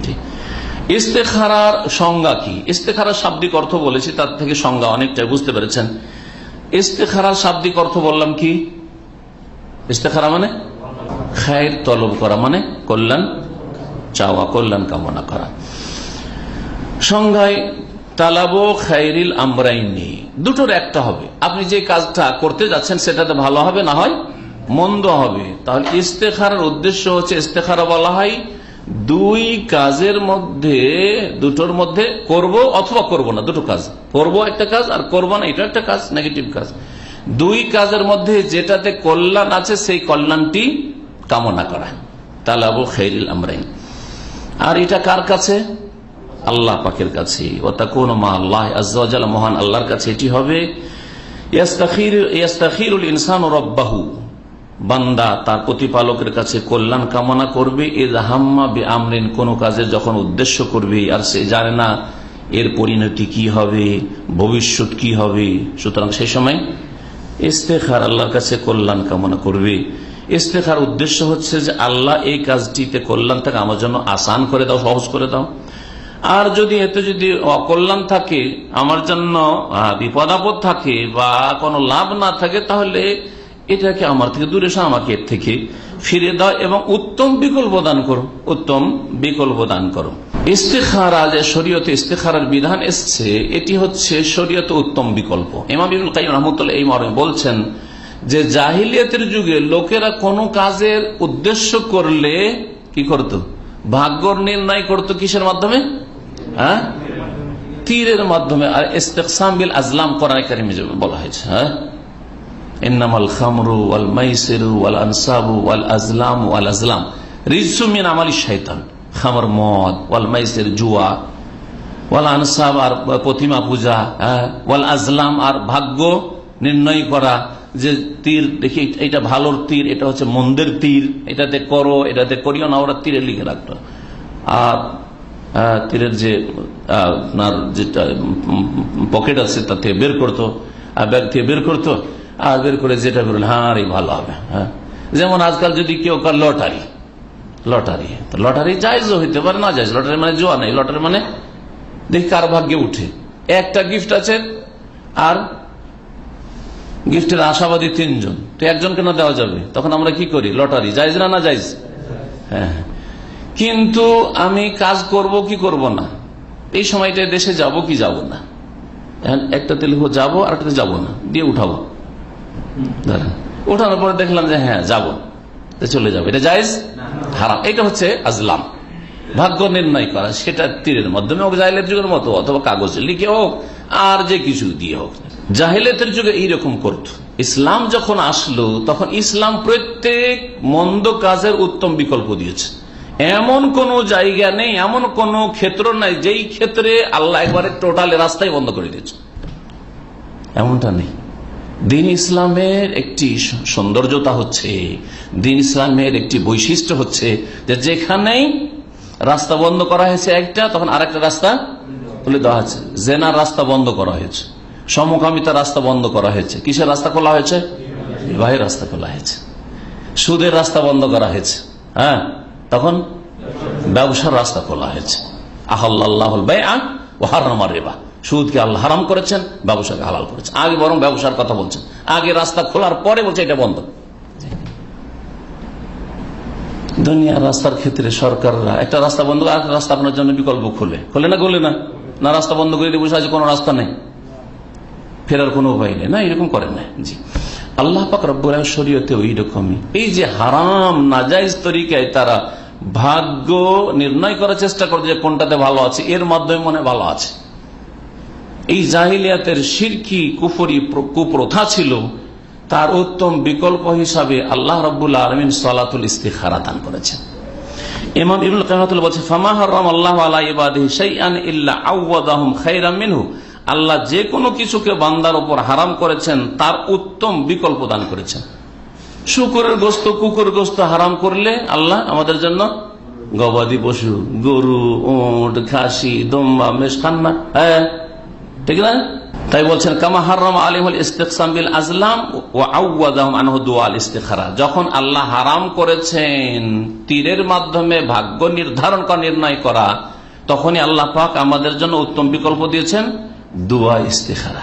জি। ইস্তেখারার সংজ্ঞা কি? ইস্তেখারার শাব্দিক অর্থ বলেছি, তার থেকে সংজ্ঞা অনেকটাই বুঝতে পেরেছেন। ইস্তেখারার শাব্দিক অর্থ বললাম কি? ইস্তেখারা মানে খায়ের তলব করা, মানে কল্যাণ চাওয়া, কল্যাণ কামনা করা। সংজ্ঞায় তালাবো খায়রিল আমরাইনি, দুটোর একটা হবে। আপনি যে কাজটা করতে যাচ্ছেন সেটাতে ভালো হবে, না হয় মন্দ হবে। তাহলে ইস্তেখারার উদ্দেশ্য হচ্ছে, ইস্তেখারা বলা হয় দুই কাজের মধ্যে, দুটোর মধ্যে করব অথবা করব না, দুটো কাজ। করব একটা কাজ আর করব না এটা একটা কাজ, নেগেটিভ কাজ। দুই কাজের মধ্যে যেটাতে কল্যাণ আছে সেই কল্যাণটি কামনা করা, তালাবু খায়রিল আমরাইন। আর এটা কার কাছে? আল্লাহ পাকের কাছে। ওয়াতাকুনু মা আল্লাহ আযজা ওয়া জাল্লা, মহান আল্লাহর কাছে এটি হবে। ইয়াস্তাখিরুল ইনসানু রাব্বাহু, বান্দা তার প্রতিপালকের কাছে কল্যাণ কামনা করবে। ইযা হাম্মা বিআমরিন, কোন কাজের যখন উদ্দেশ্য করবে আর সে জানে না এর পরিণতি কি হবে, ভবিষ্যৎ কি হবে, সুতরাং সেই সময় ইস্তেখার আল্লাহর কাছে কল্যাণ কামনা করবে। ইস্তেখার উদ্দেশ্য হচ্ছে যে আল্লাহ এই কাজটিতে কল্যাণ থাকে আমার জন্য আসান করে দাও, সহজ করে দাও। আর যদি এতে যদি অকল্যাণ থাকে, আমার জন্য বিপদ আপদ থাকে বা কোনো লাভ না থাকে, তাহলে এটাকে আমার থেকে দূরে সে আমাকে এর থেকে ফিরে দাও এবং উত্তম বিকল্প দান করো, উত্তম বিকল্প দান করো। ইস্তেখারা, যে শরীয়তে ইস্তেখারার বিধান এসছে, এটি হচ্ছে শরীয়তে উত্তম বিকল্প। ইমাম ইবনুল কাইয়িম রাহমাতুল্লাহ এই মর্মে বলছেন যে জাহিলিয়াতের যুগে লোকেরা কোনো কাজের উদ্দেশ্য করলে কি করত? ভাগ্য নির্ণয় করত কিসের মাধ্যমে? তীরের মাধ্যমে। আর ইস্তিকসাম বিল আজলাম কোরআনে কারিমে বলা হয়েছে, ইন্নামাল খামরু ওয়াল মাইসিরু ওয়াল আনসাবু ওয়াল আজলাম ওয়াল আজলাম রিজসুম মিন আমালিশ শাইতান। খামর মদ, ওয়াল মাইসির জুয়া, ওয়াল আনসাব আর প্রতিমা পূজা, ওয়াল আজলাম আর ভাগ্য নির্ণয় করা, যে তীর দেখি এটা ভালোর তীর, এটা হচ্ছে মন্দের তীর, এটাতে করো এটাতে করিও না, ওরা তীরে লিখে রাখতো। আর তীরের যে আপনার যেটা পকেট আছে তাতে বের করতো, আর ব্যাগ থেকে বের করতো, আর বের করে যেটা বেরোলে এই ভালো হবে। যেমন আজকাল যদি কেউ কার লটারি, লটারি তো লটারি জায়েজও হইতে পারে, না জায়েজ। লটারি মানে জোয়া নেই, লটারি মানে দেখি কার ভাগ্যে উঠে। একটা গিফট আছে আর গিফটের আশাবাদী 3 জন, তো একজনকে না দেওয়া যাবে, তখন আমরা কি করি? লটারি জায়েজ না, না জায়েজ? হ্যাঁ। কিন্তু আমি কাজ করব কি করব না, এই সময়টায় দেশে যাব কি যাব না, একটাতে লিখবো যাবো আর একটাতে যাবো না, দিয়ে উঠাবো, উঠানোর পরে দেখলাম যে হ্যাঁ যাবো, চলে যাবো, এটা জায়েজ? হারাম। এটা হচ্ছে আজলাম, ভাগ্য নির্ণয় করা, সেটা তীরের মাধ্যমে হোক, জাহিলিয়াতের যুগের মতো, অথবা কাগজে লিখে হোক, আর যে কিছু দিয়ে হোক। জাহিলিয়াতের যুগে এইরকম করত। ইসলাম যখন আসলো তখন ইসলাম প্রত্যেক মন্দ কাজের উত্তম বিকল্প দিয়েছে। এমন কোন জায়গা নেই, এমন কোন ক্ষেত্র নাই যেই ক্ষেত্রে আল্লাহ একবারে টোটাল রাস্তাই বন্ধ করে দিয়েছে, এমনটা নেই। দিন ইসলামের একটি সৌন্দর্যতা হচ্ছে, দিন ইসলামের একটি বৈশিষ্ট্য হচ্ছে যে যেখানেই রাস্তা বন্ধ করা হয়েছে একটা, তখন আরেকটা রাস্তা খুলে দেওয়া হয়েছে। জেনার রাস্তা বন্ধ করা হয়েছে, সমকামিতার রাস্তা বন্ধ করা হয়েছে। কিসের রাস্তা খোলা হয়েছে? বিবাহের রাস্তা খোলা হয়েছে। সুদের রাস্তা বন্ধ করা হয়েছে, তখন ব্যবসার রাস্তা খোলা হয়েছে। আহাল্লাহুল বাইআ ওয়া হারামা রিবা, সুদকে আল্লাহ হারাম করেছেন, ব্যবসাকে হালাল করেছেন। আগে বরং ব্যবসার কথা বলছেন, আগে রাস্তা খোলার পরে বলছে এটা বন্ধ। দুনিয়ার রাস্তার ক্ষেত্রে সরকাররা একটা রাস্তা বন্ধ করে আরেকটা রাস্তা আপনার জন্য বিকল্প খোলে না, খোলে না? না, রাস্তা বন্ধ করে দিয়ে বসে আছে, কোনো রাস্তা নেই, ফেরার কোনো উপায় নেই, না, এরকম করেন না। জি, আল্লাহ পাক রব্বুল আলামিন শরীয়তে ওই রকমই, এই যে হারাম নাজায়েজ তরিকায় তারা ভাগ্য নির্ণয় করার চেষ্টা করে যে কোনটাতে ভালো আছে, এর মাধ্যমে মনে ভালো আছে। এই জাহিলিয়াতের শিরকি কুফরি কুপ্রথা ছিল, তার উত্তম বিকল্প হিসাবে আল্লাহ রাব্বুল আলামিন সালাতুল ইস্তিখারা দান করেছেন। ইমাম ইবনুল কাইয়িম বলেছেন, ফামা হারামাল্লাহু আলা ইবাদিহি শাইআন ইল্লা আওয়াদাহুম খায়রাম মিনহু, আল্লাহ যে কোনো কিছুকে বান্দার উপর হারাম করেছেন তার উত্তম বিকল্প দান করেছেন। শুকরের গোস্ত, কুকুর গোস্ত হারাম করলে আল্লাহ আমাদের জন্য গবাদি পশু, গরু, উট, খাসি, দম্বা, মেষ খান না, ঠিক না? তাই বলছেন কামা হারাম আলাইহিল ইস্তিকসাম বিল আজলাম ওয়া আওয়াদাহুম আনহু দুআল ইস্তিখারা। যখন আল্লাহ হারাম করেছেন তীরের মাধ্যমে ভাগ্য নির্ধারণ করা, নির্ণয় করা, তখনই আল্লাহ পাক আমাদের জন্য উত্তম বিকল্প দিয়েছেন দুআ ইস্তিখারা।